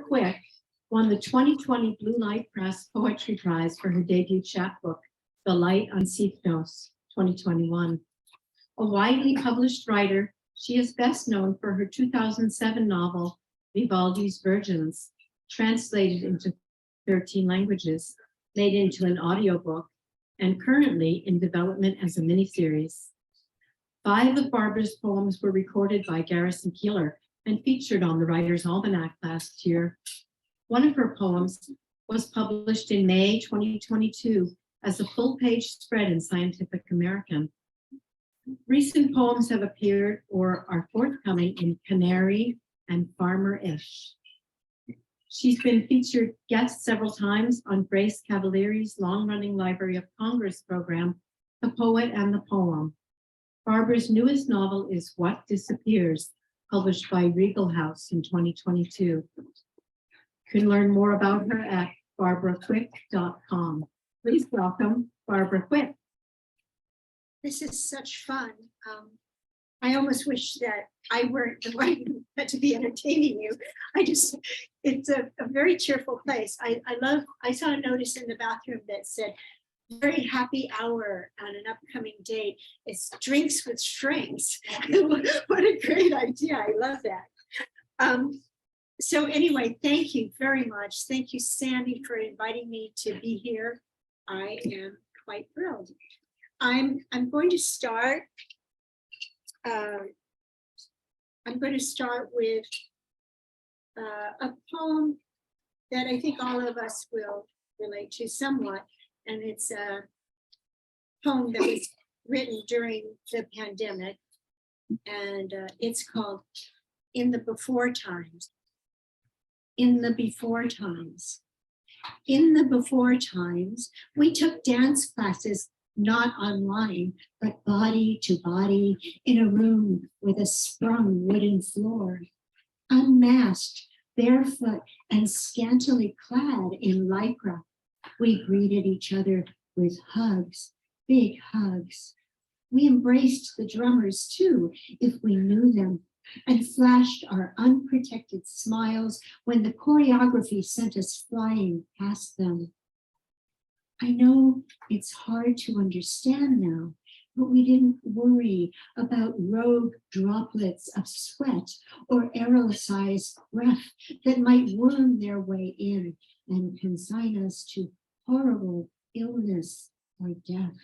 Quick won the 2020 Blue Light Press Poetry Prize for her debut chapbook, The Light on Sifnos, 2021. A widely published writer, she is best known for her 2007 novel, Vivaldi's Virgins, translated into 13 languages, made into an audiobook, and currently in development as a miniseries. 5 of Barbara's poems were recorded by Garrison Keillor and featured on the Writer's Almanac last year. One of her poems was published in May 2022 as a full-page spread in Scientific American. Recent poems have appeared or are forthcoming in Canary and Farmer-ish. She's been featured guest several times on Grace Cavalier's long-running Library of Congress program, The Poet and the Poem. Barbara's newest novel is What Disappears, published by Regal House in 2022. You can learn more about her at barbaraquick.com. Please welcome Barbara Quick. This is such fun. I almost wish that I weren't the one who had to be entertaining you. It's a very cheerful place. I saw a notice in the bathroom that said, very happy hour on an upcoming date. It's drinks with shrinks. What a great idea. I love that. So anyway, thank you very much. Thank you, Sandy, for inviting me to be here. I am quite thrilled. I'm going to start. I'm going to start with a poem that I think all of us will relate to somewhat, and it's a poem that was written during the pandemic, and it's called In the Before Times. In the before times. In the before times, we took dance classes not online, but body to body in a room with a sprung wooden floor. Unmasked, barefoot, and scantily clad in lycra, we greeted each other with hugs, big hugs. We embraced the drummers too, if we knew them, and flashed our unprotected smiles when the choreography sent us flying past them. I know it's hard to understand now, but we didn't worry about rogue droplets of sweat or aerosolized breath that might worm their way in and consign us to horrible illness or death.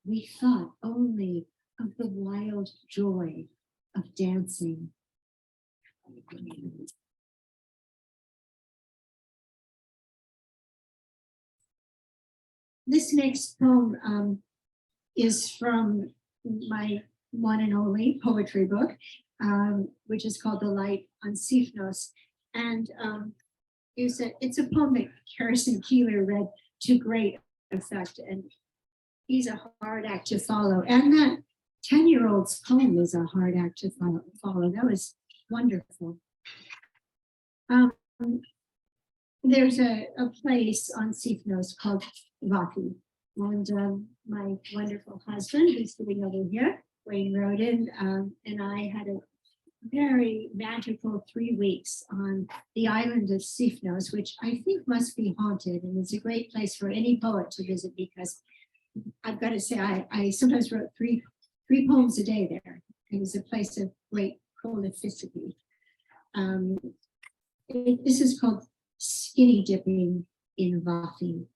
We thought only of the wild joy of dancing. This next poem is from my one and only poetry book, which is called The Light on Sifnos. And it's a poem that Garrison Keillor read to great effect, and he's a hard act to follow. And that 10-year-old's poem is a hard act to follow. That was wonderful. There's a place on Sifnos called Vafi, and my wonderful husband, who's sitting over here, Wayne Roden, and I had a very magical 3 weeks on the island of Sifnos, which I think must be haunted, and it's a great place for any poet to visit, because I've got to say, I sometimes wrote three poems a day there. It was a place of great prolificity. This is called Skinny Dipping in Vafi.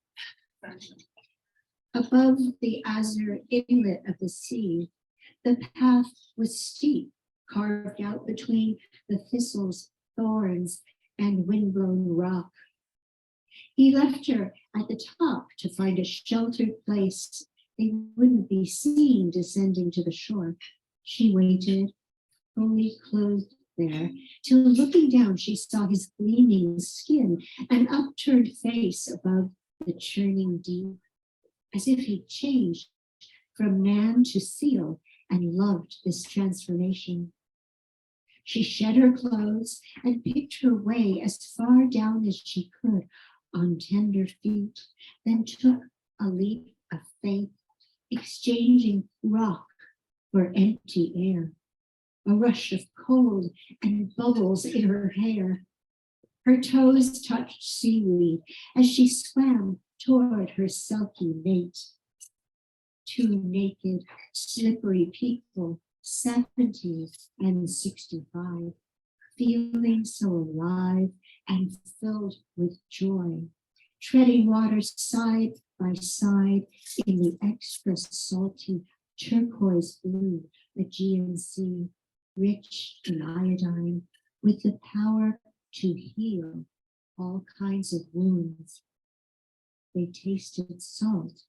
Above the azure inlet of the sea, the path was steep, carved out between the thistles, thorns, and windblown rock. He left her at the top to find a sheltered place. They wouldn't be seen descending to the shore. She waited, fully clothed there, till looking down, she saw his gleaming skin and upturned face above the churning deep, as if he'd changed from man to seal and loved this transformation. She shed her clothes and picked her way as far down as she could on tender feet, then took a leap of faith, exchanging rock for empty air, a rush of cold and bubbles in her hair. Her toes touched seaweed as she swam toward her sulky mate. Two naked, slippery people, 70 and 65, feeling so alive and filled with joy, treading water side by side in the extra salty turquoise blue Aegean Sea, rich in iodine, with the power to heal all kinds of wounds. They tasted salt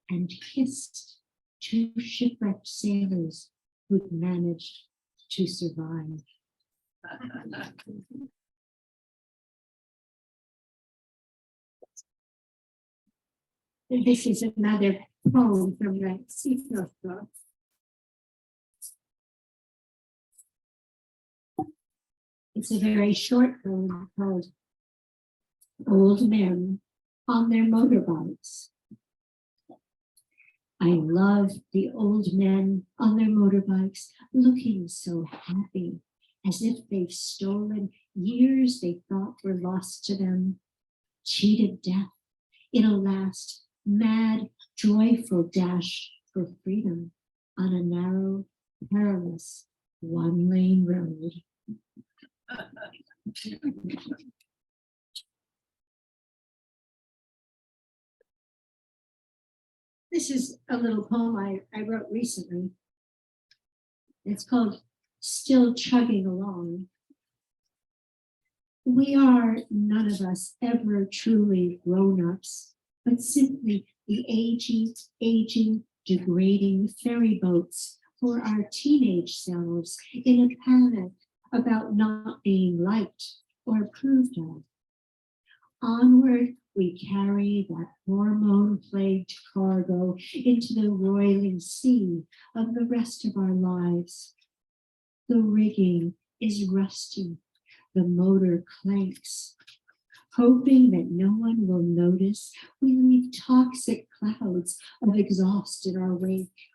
and kissed two shipwrecked sailors who'd managed to survive. And this is another poem from the Seafield book. It's a very short poem called Old Men on Their Motorbikes. I love the old men on their motorbikes looking so happy, as if they've stolen years they thought were lost to them, cheated death in a last mad, joyful dash for freedom on a narrow, perilous, one-lane road. This is a little poem I wrote recently. It's called Still Chugging Along. We are none of us ever truly grown-ups, but simply the aging, degrading ferry boats for our teenage selves in a panic about not being liked or approved of. Onward, we carry that hormone-plagued cargo into the roiling sea of the rest of our lives. The rigging is rusty, the motor clanks. Hoping that no one will notice, we leave toxic clouds of exhaust in our wake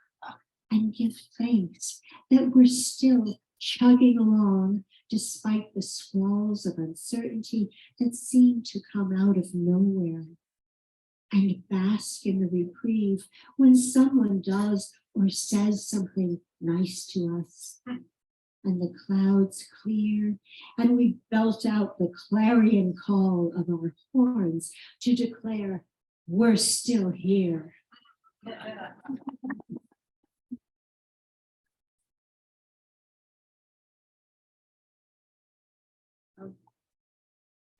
and give thanks that we're still chugging along despite the squalls of uncertainty that seem to come out of nowhere, and bask in the reprieve when someone does or says something nice to us. And the clouds clear, and we belt out the clarion call of our horns to declare we're still here.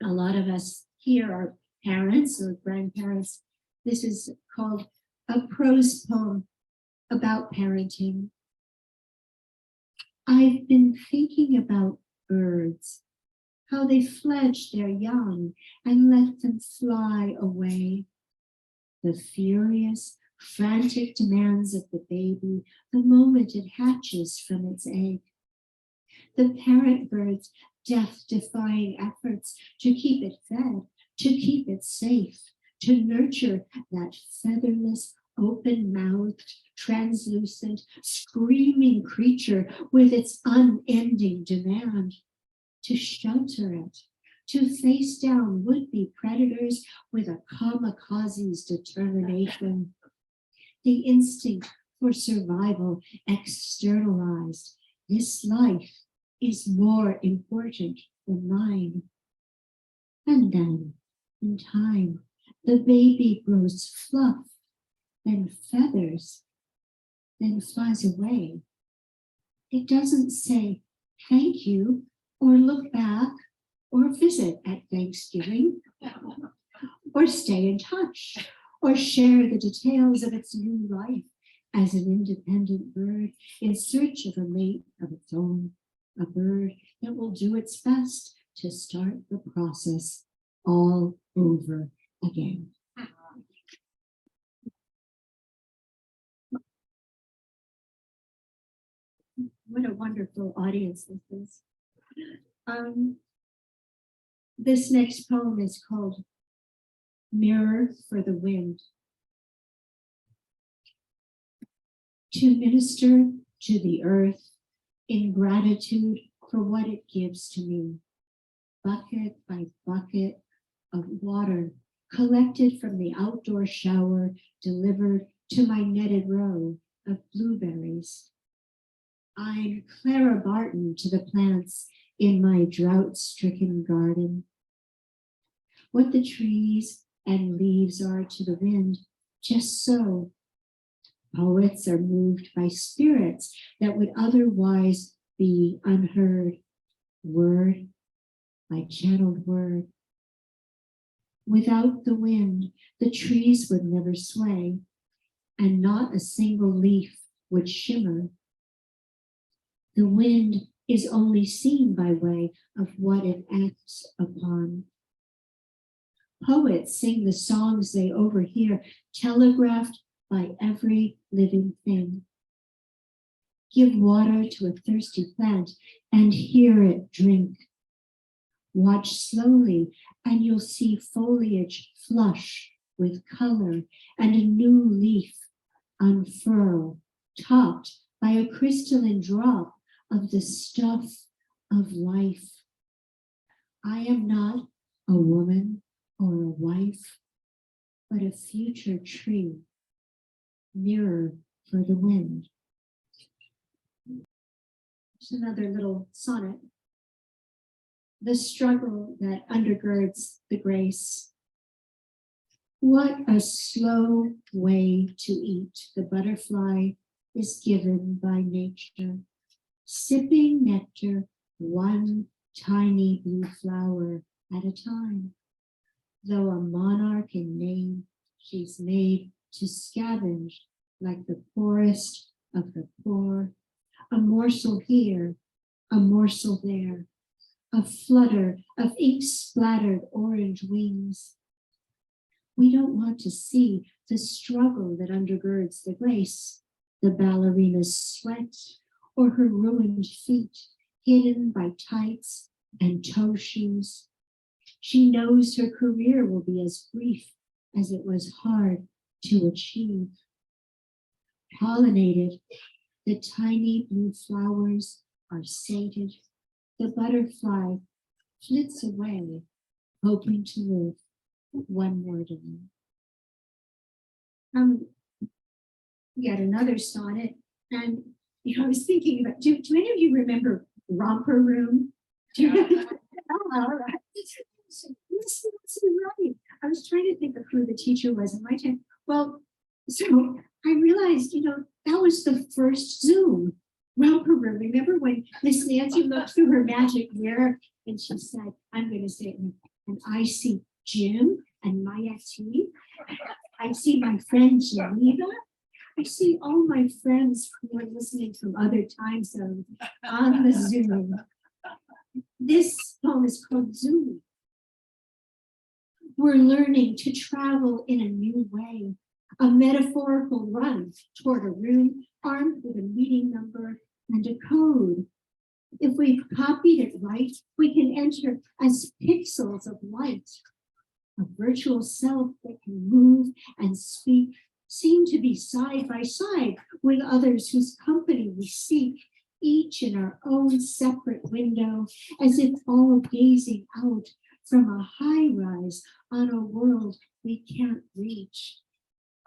A lot of us here are parents or grandparents. This is called a prose poem about parenting. I've been thinking about birds, how they fledge their young and let them fly away. The furious, frantic demands of the baby the moment it hatches from its egg. The parent bird's death-defying efforts to keep it fed, to keep it safe, to nurture that featherless, open-mouthed, translucent, screaming creature with its unending demand, to shelter it, to face down would-be predators with a kamikaze's determination. The instinct for survival externalized. This life is more important than mine. And then, in time, the baby grows fluff, then feathers, then flies away. It doesn't say thank you, or look back, or visit at Thanksgiving, or stay in touch, or share the details of its new life as an independent bird in search of a mate of its own, a bird that will do its best to start the process all over again. What a wonderful audience this is. This next poem is called Mirror for the Wind. To minister to the earth in gratitude for what it gives to me, bucket by bucket of water collected from the outdoor shower delivered to my netted row of blueberries. I'm Clara Barton to the plants in my drought-stricken garden. What the trees and leaves are to the wind, just so. Poets are moved by spirits that would otherwise be unheard. Word by channeled word. Without the wind, the trees would never sway, and not a single leaf would shimmer. The wind is only seen by way of what it acts upon. Poets sing the songs they overhear, telegraphed by every living thing. Give water to a thirsty plant and hear it drink. Watch slowly and you'll see foliage flush with color and a new leaf unfurl, topped by a crystalline drop of the stuff of life. I am not a woman or a wife, but a future tree, mirror for the wind. There's another little sonnet. The struggle that undergirds the grace. What a slow way to eat the butterfly is given by nature, sipping nectar one tiny blue flower at a time. Though a monarch in name, she's made to scavenge like the poorest of the poor, a morsel here, a morsel there, a flutter of ink-splattered orange wings. We don't want to see the struggle that undergirds the grace, the ballerina's sweat, or her ruined feet hidden by tights and toe shoes. She knows her career will be as brief as it was hard to achieve. Pollinated, the tiny blue flowers are sated. The butterfly flits away, hoping to live one more day. Yet another sonnet, and I was thinking about, do any of you remember Romper Room? Oh, all right. Yes, right. I was trying to think of who the teacher was in my time. Well, so I realized, that was the first Zoom. Romper Room. Remember when Miss Nancy looked through her magic mirror and she said, I'm going to say it, and I see Jim and Maya T. I see my friend Geneva. I see all my friends who are listening from other time zones on the Zoom. This poem is called Zoom. We're learning to travel in a new way, a metaphorical run toward a room armed with a meeting number and a code. If we've copied it right, we can enter as pixels of light. A virtual self that can move and speak, seem to be side by side with others whose company we seek, each in our own separate window, as if all gazing out from a high rise on a world we can't reach.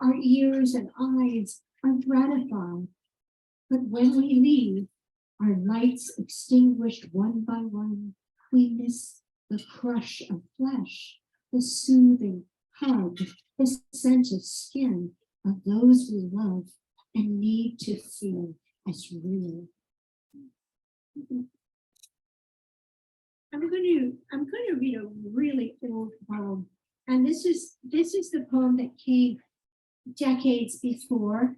Our ears and eyes are gratified, but when we leave, our lights extinguished one by one, we miss the crush of flesh, the soothing hug, the scent of skin of those we love and need to feel as real. I'm going to read a really old poem, and this is the poem that came decades before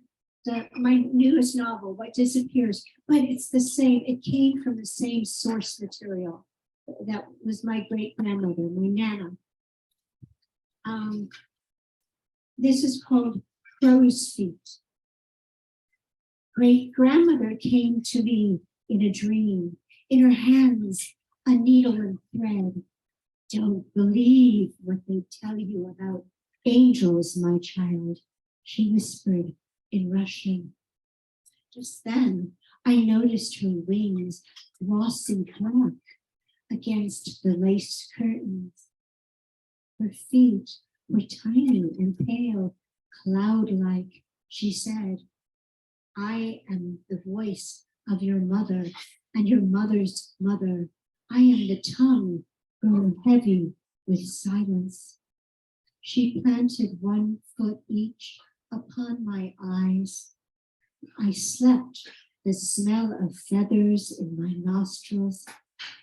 my newest novel, What Disappears, but it's the same. It came from the same source material. That was my great grandmother, my Nana. This is called Crow's Feet. Great grandmother came to me in a dream, in her hands a needle and thread. Don't believe what they tell you about angels, my child, she whispered in Russian. Just then, I noticed her wings glossing black, against the lace curtains. Her feet were tiny and pale, cloud-like. She said, I am the voice of your mother and your mother's mother. I am the tongue grown heavy with silence. She planted one foot each upon my eyes. I slept, the smell of feathers in my nostrils,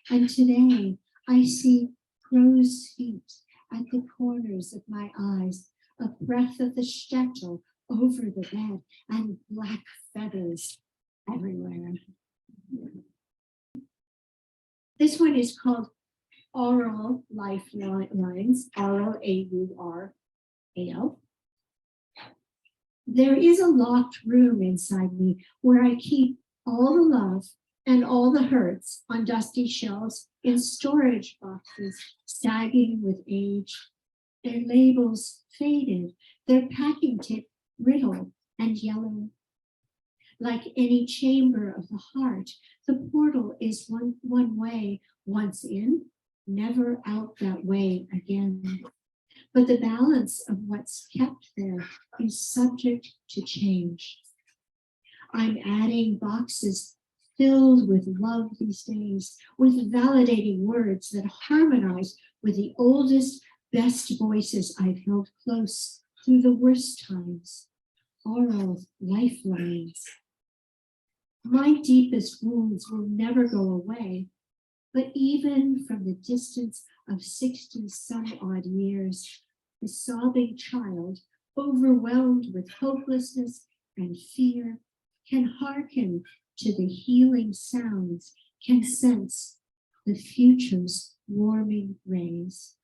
and today I see crow's feet at the corners of my eyes, a breath of the shtetl over the bed, and black feathers everywhere. This one is called Aural Lifelines, Aural, A-U-R-A-L. There is a locked room inside me where I keep all the love and all the hurts on dusty shelves in storage boxes, sagging with age. Their labels faded, their packing tape brittle and yellow. Like any chamber of the heart, the portal is one way, once in, never out that way again. But the balance of what's kept there is subject to change. I'm adding boxes filled with love these days, with validating words that harmonize with the oldest, best voices I've held close through the worst times. Aural lifelines. My deepest wounds will never go away, but even from the distance of 60 some odd years, the sobbing child, overwhelmed with hopelessness and fear, can hearken to the healing sounds, can sense the future's warming rays.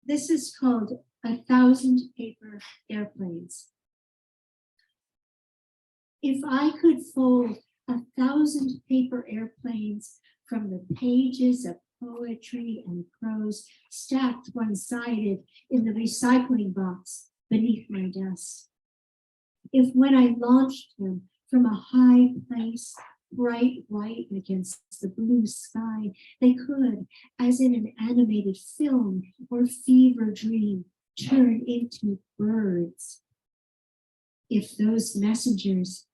This is called 1,000 Paper Airplanes. If I could fold 1,000 paper airplanes from the pages of poetry and prose stacked one-sided in the recycling box beneath my desk. If when I launched them from a high place, bright white against the blue sky, they could, as in an animated film or fever dream, turn into birds. If those messengers,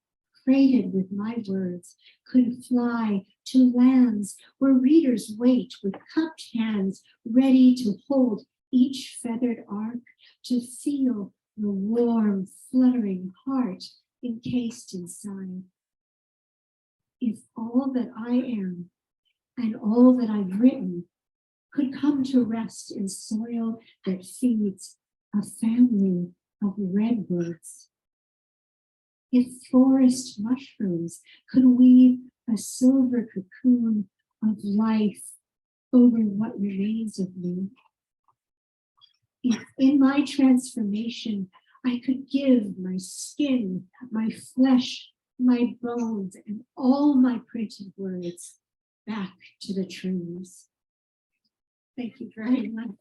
freighted with my words, could fly to lands where readers wait with cupped hands, ready to hold each feathered arc, to feel the warm, fluttering heart encased inside. If all that I am and all that I've written could come to rest in soil that feeds a family of redwoods. If forest mushrooms could weave a silver cocoon of life over what remains of me. If in my transformation I could give my skin, my flesh, my bones, and all my printed words back to the trees. Thank you very much.